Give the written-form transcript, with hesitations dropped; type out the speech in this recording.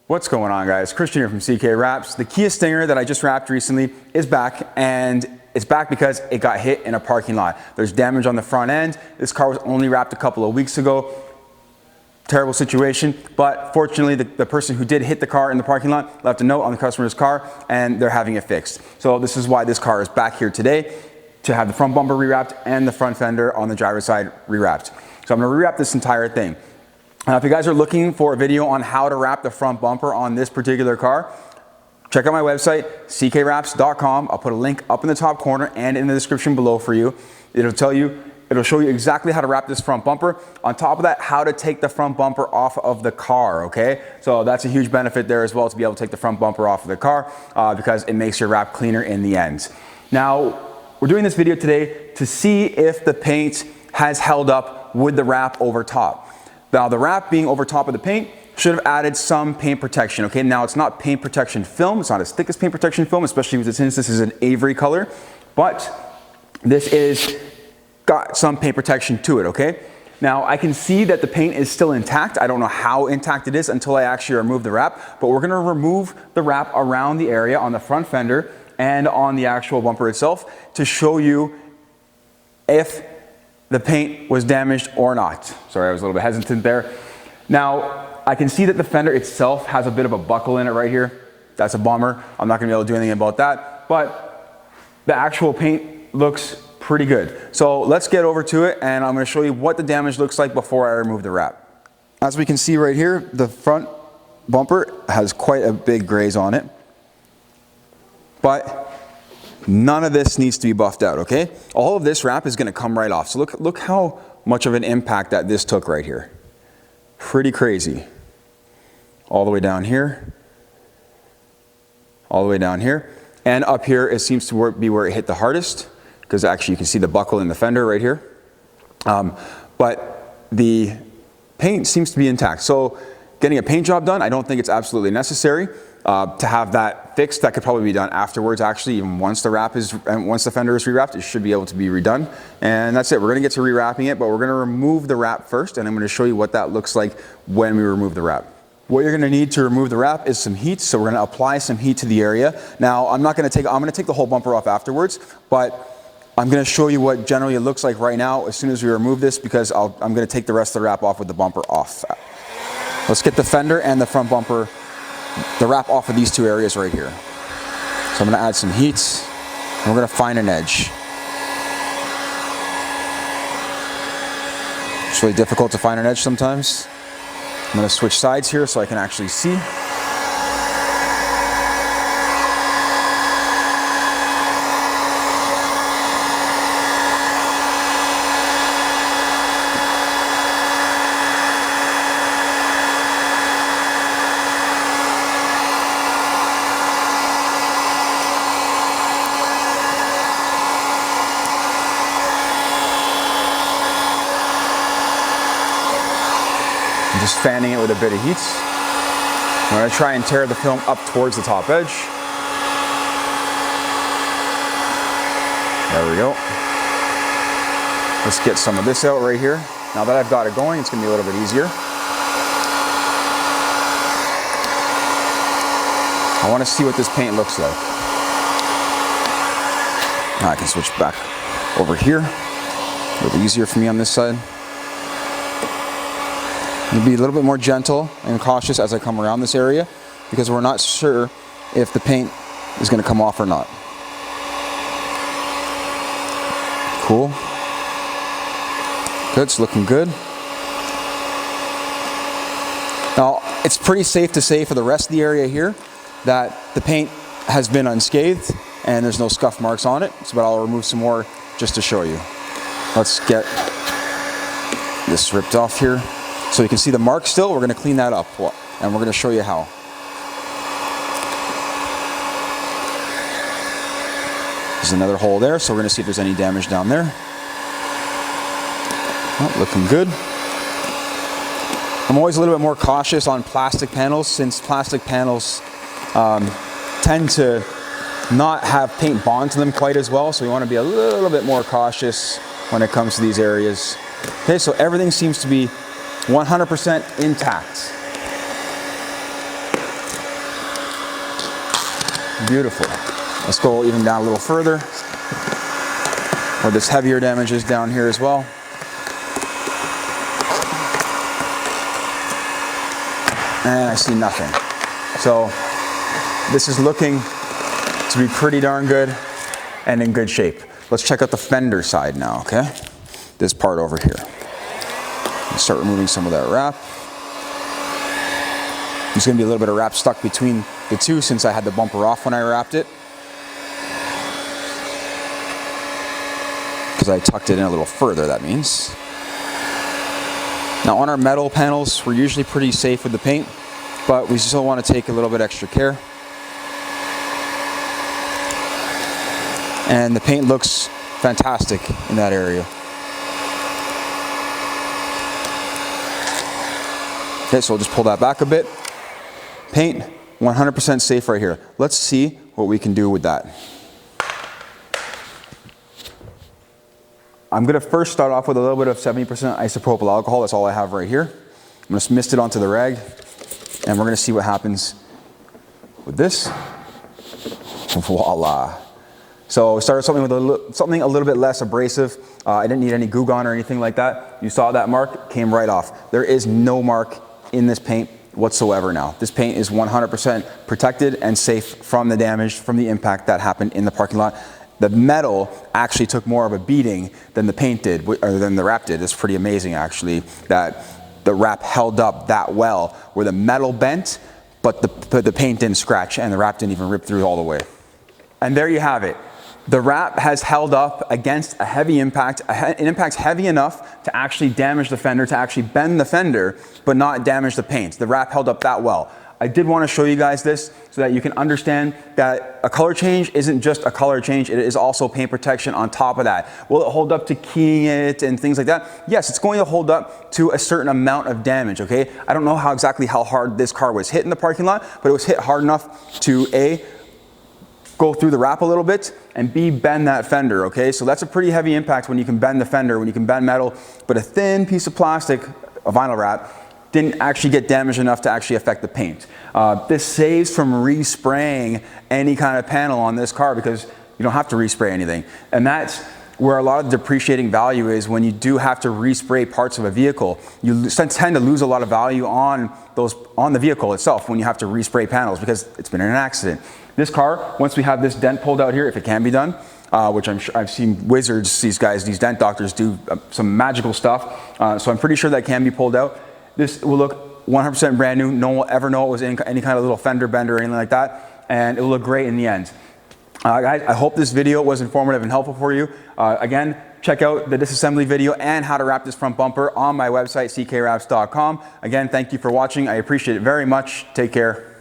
What's going on, guys? Christian here from CK Wraps. The Kia Stinger that I just wrapped recently is back, and it's back because it got hit in a parking lot. There's damage on the front end. This car was only wrapped a couple of weeks ago. Terrible situation, but fortunately the person who did hit the car in the parking lot left a note on the customer's car and they're having it fixed. So this is why this car is back here today, to have the front bumper rewrapped and the front fender on the driver's side rewrapped. So I'm gonna rewrap this entire thing. If you guys are looking for a video on how to wrap the front bumper on this particular car, check out my website, ckwraps.com. I'll put a link up in the top corner and in the description below for you. It'll show you exactly how to wrap this front bumper. On top of that, how to take the front bumper off of the car, okay? So that's a huge benefit there as well, to be able to take the front bumper off of the car because it makes your wrap cleaner in the end. Now, we're doing this video today to see if the paint has held up with the wrap over top. Now, the wrap being over top of the paint should have added some paint protection, okay? Now, it's not paint protection film. It's not as thick as paint protection film, especially since this is an ivory color, but this is got some paint protection to it, okay? Now, I can see that the paint is still intact. I don't know how intact it is until I actually remove the wrap, but we're gonna remove the wrap around the area on the front fender and on the actual bumper itself to show you if the paint was damaged or not. Sorry, I was a little bit hesitant there. Now, I can see that the fender itself has a bit of a buckle in it right here. That's a bummer. I'm not gonna be able to do anything about that, but the actual paint looks pretty good. So let's get over to it, and I'm gonna show you what the damage looks like before I remove the wrap. As we can see right here, the front bumper has quite a big graze on it, but none of this needs to be buffed out, okay? All of this wrap is gonna come right off. So look how much of an impact that this took right here. Pretty crazy. All the way down here, all the way down here, and up here it seems to be where it hit the hardest, because actually you can see the buckle in the fender right here. But the paint seems to be intact. So getting a paint job done, I don't think it's absolutely necessary. To have that fixed, that could probably be done afterwards, actually. Even once the fender is rewrapped, it should be able to be redone. And that's it. We're gonna get to rewrapping it, but we're gonna remove the wrap first, and I'm gonna show you what that looks like when we remove the wrap. What you're gonna need to remove the wrap is some heat, so we're gonna apply some heat to the area. Now, I'm gonna take the whole bumper off afterwards, but I'm gonna show you what generally it looks like right now as soon as we remove this, because I'm gonna take the rest of the wrap off with the bumper off. Let's get the fender and the front bumper, the wrap off of these two areas right here. So I'm gonna add some heat, and we're gonna find an edge. It's really difficult to find an edge sometimes. I'm gonna switch sides here so I can actually see. I'm just fanning it with a bit of heat. I'm going to try and tear the film up towards the top edge. There we go. Let's get some of this out right here. Now that I've got it going, it's going to be a little bit easier. I want to see what this paint looks like. Now I can switch back over here. A little easier for me on this side. Be a little bit more gentle and cautious as I come around this area, because we're not sure if the paint is going to come off or not. Cool. Good, it's looking good. Now, it's pretty safe to say for the rest of the area here that the paint has been unscathed and there's no scuff marks on it, but I'll remove some more just to show you. Let's get this ripped off here. So you can see the mark still. We're going to clean that up, and we're going to show you how. There's another hole there, so we're going to see if there's any damage down there. Oh, looking good. I'm always a little bit more cautious on plastic panels, since plastic panels tend to not have paint bond to them quite as well, so we want to be a little bit more cautious when it comes to these areas. Okay, so everything seems to be 100% intact. Beautiful. Let's go even down a little further, where this heavier damage is down here as well. And I see nothing. So this is looking to be pretty darn good and in good shape. Let's check out the fender side now, okay? This part over here. Start removing some of that wrap. There's gonna be a little bit of wrap stuck between the two since I had the bumper off when I wrapped it. Because I tucked it in a little further, that means. Now on our metal panels, we're usually pretty safe with the paint, but we still want to take a little bit extra care. And the paint looks fantastic in that area. Okay, so we'll just pull that back a bit. Paint, 100% safe right here. Let's see what we can do with that. I'm gonna first start off with a little bit of 70% isopropyl alcohol. That's all I have right here. I'm gonna mist it onto the rag, and we're gonna see what happens with this. Voila. So started something with something a little bit less abrasive. I didn't need any Goo Gone or anything like that. You saw that mark, came right off. There is no mark in this paint whatsoever now. This paint is 100% protected and safe from the damage, from the impact that happened in the parking lot. The metal actually took more of a beating than the paint did, or than the wrap did. It's pretty amazing actually that the wrap held up that well, where the metal bent, but the paint didn't scratch and the wrap didn't even rip through all the way. And there you have it. The wrap has held up against a heavy impact. An impact's heavy enough to actually damage the fender, to actually bend the fender, but not damage the paint. The wrap held up that well. I did want to show you guys this so that you can understand that a color change isn't just a color change, it is also paint protection on top of that. Will it hold up to keying it and things like that? Yes, it's going to hold up to a certain amount of damage, okay? I don't know exactly how hard this car was hit in the parking lot, but it was hit hard enough to A, go through the wrap a little bit, and B, bend that fender, okay? So that's a pretty heavy impact when you can bend the fender, when you can bend metal, but a thin piece of plastic, a vinyl wrap, didn't actually get damaged enough to actually affect the paint. This saves from respraying any kind of panel on this car because you don't have to respray anything. And that's where a lot of the depreciating value is when you do have to respray parts of a vehicle. You tend to lose a lot of value on the vehicle itself when you have to respray panels because it's been in an accident. This car, once we have this dent pulled out here, if it can be done, which I've seen wizards, these dent doctors do some magical stuff. So I'm pretty sure that can be pulled out. This will look 100% brand new. No one will ever know it was in any kind of little fender bender or anything like that. And it will look great in the end. Guys, I hope this video was informative and helpful for you. Again, check out the disassembly video and how to wrap this front bumper on my website, ckwraps.com. Again, thank you for watching. I appreciate it very much. Take care.